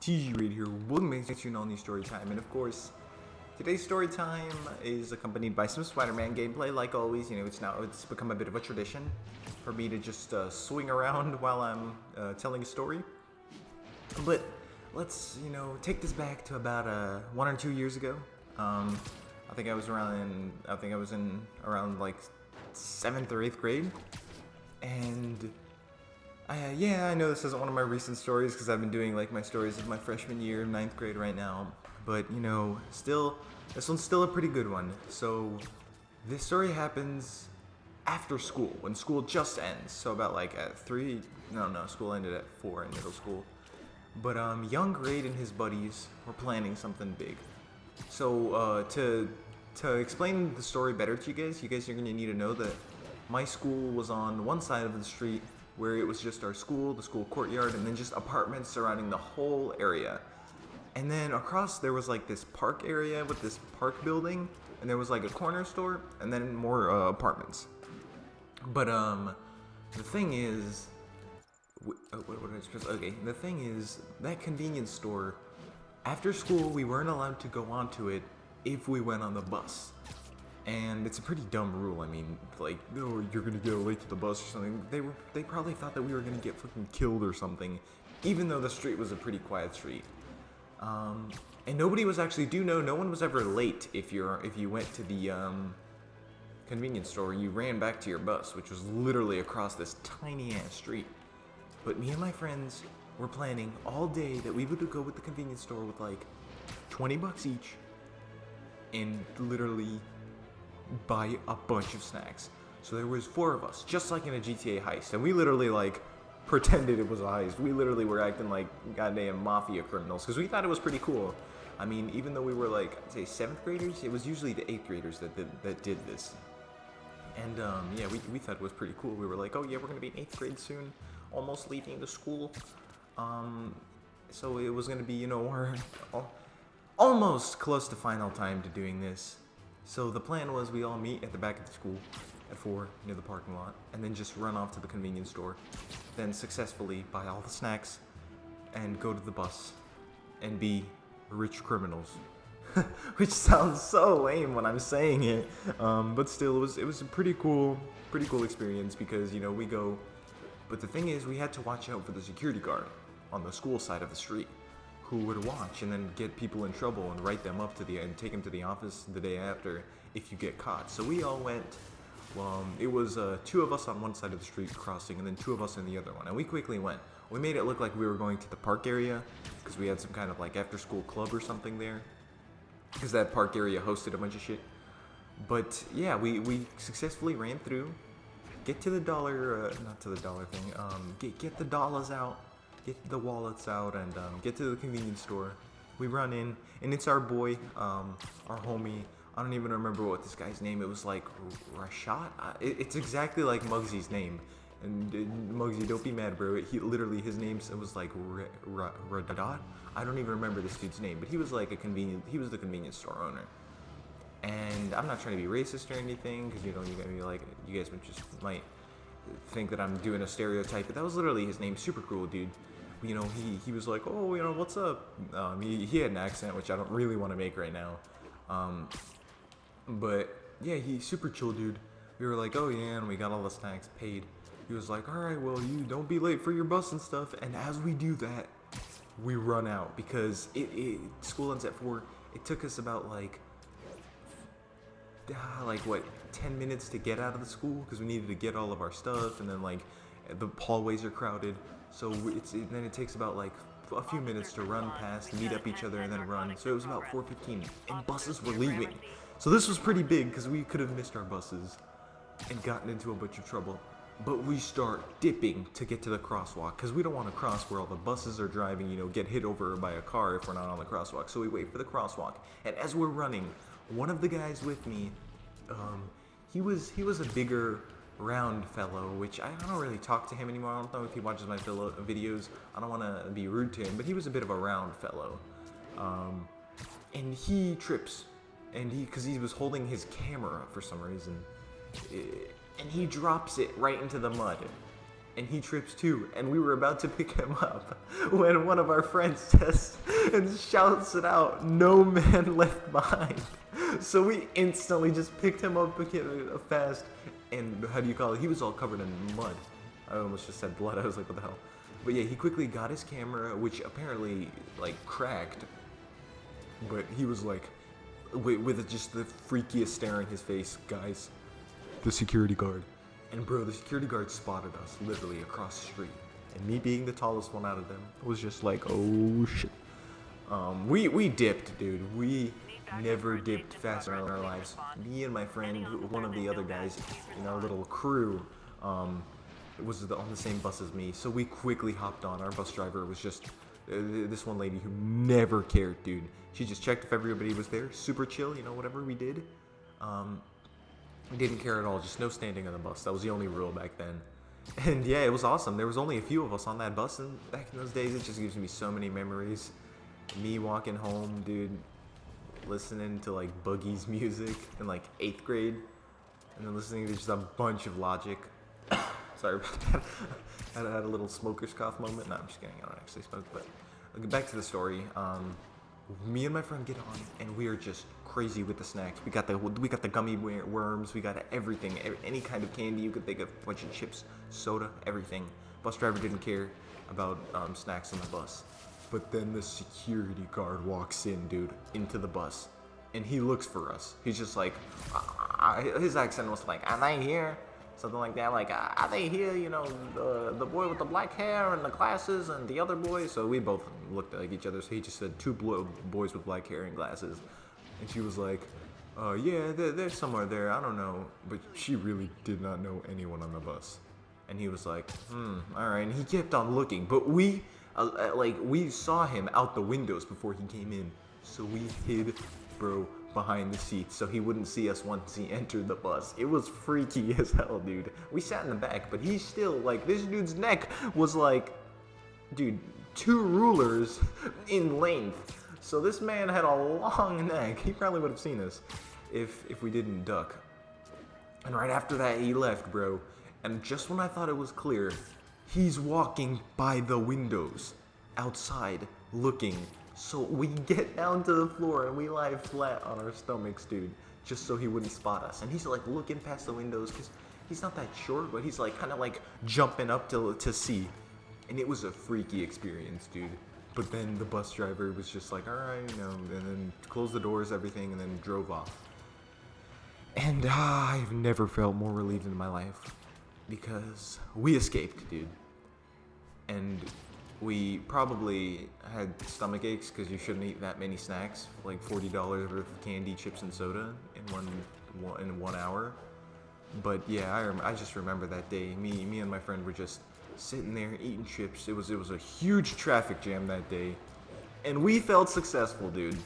TG right here. Welcome back to an all-new story time, and of course, today's story time is accompanied by some Spider-Man gameplay. Like always, it's become a bit of a tradition for me to just swing around while I'm telling a story. But let's take this back to about 1 or 2 years ago. I think I was in around like 7th or 8th grade, and I know this isn't one of my recent stories because I've been doing like my stories of my freshman year in 9th grade right now. But this one's still a pretty good one. So this story happens after school, when school just ends. So about like at 3, no, school ended at 4 in middle school. But young Raid and his buddies were planning something big. So to explain the story better to you guys are gonna need to know that my school was on one side of the street, where it was just our school, the school courtyard, and then just apartments surrounding the whole area. And then across there was like this park area with this park building, and there was like a corner store, and then more apartments. But the thing is, the thing is, that convenience store, after school we weren't allowed to go onto it if we went on the bus. And it's a pretty dumb rule. I mean, like, oh, you're gonna get late to the bus or something. They probably thought that we were gonna get fucking killed or something, even though the street was a pretty quiet street. And nobody was actually, no one was ever late if you went to the convenience store. You ran back to your bus, which was literally across this tiny ass street. But me and my friends were planning all day that we would go with the convenience store with like $20 each, and literally buy a bunch of snacks. So there was 4 of us, just like in a GTA heist, and we literally like pretended it was a heist. We literally were acting like goddamn mafia criminals because we thought it was pretty cool. I mean, even though we were like, I'd say 7th graders, it was usually the 8th graders that did this. And yeah, we thought it was pretty cool. We were like, oh yeah, we're gonna be in 8th grade soon, almost leaving the school. So it was gonna be, we're almost close to final time to doing this. So the plan was we all meet at the back of the school at 4 near the parking lot, and then just run off to the convenience store, then successfully buy all the snacks and go to the bus and be rich criminals. Which sounds so lame when I'm saying it, but still it was a pretty cool experience because we go. But the thing is, we had to watch out for the security guard on the school side of the street, who would watch and then get people in trouble and write them up and take them to the office the day after if you get caught. So we all went. It was 2 of us on one side of the street crossing, and then 2 of us on the other one. And we quickly went. We made it look like we were going to the park area because we had some kind of like after-school club or something there, because that park area hosted a bunch of shit. But yeah, we successfully ran through, get to the dollar, not to the dollar thing. Get the dollars out. Get the wallets out and get to the convenience store. We run in, and it's our boy, our homie. I don't even remember what this guy's name. It was like Rashad. It's exactly like Muggsy's name. And Muggsy, don't be mad, bro. His name was like Radad. I don't even remember this dude's name, but he was like he was the convenience store owner. And I'm not trying to be racist or anything, because you guys might think that I'm doing a stereotype, but that was literally his name. Super cool dude. He was like, oh, what's up? He had an accent, which I don't really want to make right now. But yeah, he's super chill dude. We were like, oh yeah, and we got all the snacks paid. He was like, all right, well, you don't be late for your bus and stuff. And as we do that, we run out because school ends at 4. It took us about like what, 10 minutes to get out of the school because we needed to get all of our stuff, and then like the hallways are crowded, so then it takes about like a few minutes to run past, meet up each other, and then run. So it was about 4:15, and buses were leaving. So this was pretty big because we could have missed our buses and gotten into a bunch of trouble. But we start dipping to get to the crosswalk because we don't want to cross where all the buses are driving, get hit over by a car if we're not on the crosswalk. So we wait for the crosswalk, and as we're running, one of the guys with me, he was a bigger, round fellow, which I don't really talk to him anymore. I don't know if he watches my videos. I don't want to be rude to him, but he was a bit of a round fellow, and he trips, and because he was holding his camera for some reason, and he drops it right into the mud. and he trips too, and we were about to pick him up when one of our friends says and shouts it out, "No man left behind." So we instantly just picked him up fast, and how do you call it? He was all covered in mud. I almost just said blood. I was like, what the hell? But yeah, he quickly got his camera, which apparently like cracked, but he was like, with just the freakiest stare in his face, guys, the security guard. And bro, the security guard spotted us literally across the street. And me being the tallest one out of them was just like, oh shit. We dipped, dude. We never dipped faster in our lives. Me and my friend, one of the other guys in our little crew, was on the same bus as me. So we quickly hopped on. Our bus driver was just this one lady who never cared, dude. She just checked if everybody was there. Super chill, you know, whatever we did. Didn't care at all, just no standing on the bus. That was the only rule back then. And yeah, it was awesome. There was only a few of us on that bus, and back in those days, it just gives me so many memories. Me walking home, dude, listening to like Boogie's music in like 8th grade, and then listening to just a bunch of Logic. Sorry about that. I had a little smoker's cough moment. No, I'm just kidding. I don't actually smoke, but back to the story. Me and my friend get on, and we are just crazy with the snacks. We got the gummy worms. We got everything, any kind of candy you could think of. A bunch of chips, soda, everything. Bus driver didn't care about snacks on the bus. But then the security guard walks in, dude, into the bus, and he looks for us. He's just like, his accent was like, "Are they here?" Something like that, like, "Are they here, you know, the boy with the black hair and the glasses and the other boy?" So we both looked at each other, so he just said, "Two boys with black hair and glasses." And she was like, "Yeah, they're somewhere there, I don't know." But she really did not know anyone on the bus. And he was like, alright, and he kept on looking, but we saw him out the windows before he came in. So we hid, bro, behind the seats so he wouldn't see us once he entered the bus. It was freaky as hell, dude. We sat in the back, but he's still like, this dude's neck was like, dude, 2 rulers in length. So this man had a long neck. He probably would have seen us if we didn't duck. And right after that, he left, bro. And just when I thought it was clear, he's walking by the windows outside looking. So we get down to the floor and we lie flat on our stomachs, dude, just so he wouldn't spot us. And he's like looking past the windows because he's not that short, but he's like kind of like jumping up to see. And it was a freaky experience, dude. But then the bus driver was just like, alright, you know, and then closed the doors, everything, and then drove off. And I've never felt more relieved in my life because we escaped, dude. And we probably had stomach aches because you shouldn't eat that many snacks, like $40 worth of candy, chips, and soda in 1 hour. But yeah, I just remember that day. Me and my friend were just sitting there eating chips. It was a huge traffic jam that day, and we felt successful, dude.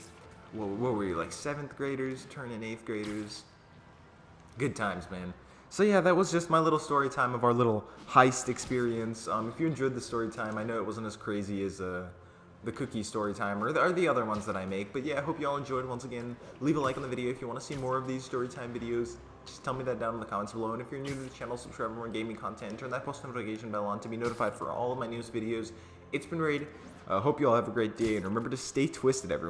What were we, like 7th graders turning 8th graders? Good times, man. So yeah, that was just my little story time of our little heist experience. If you enjoyed the story time, I know it wasn't as crazy as the cookie story time or the other ones that I make, but yeah, I hope you all enjoyed. Once again, leave a like on the video if you want to see more of these story time videos. Just tell me that down in the comments below, and if you're new to the channel, subscribe for more gaming content, turn that post notification bell on to be notified for all of my newest videos. It's been Raid. Hope you all have a great day, and remember to stay twisted, everyone.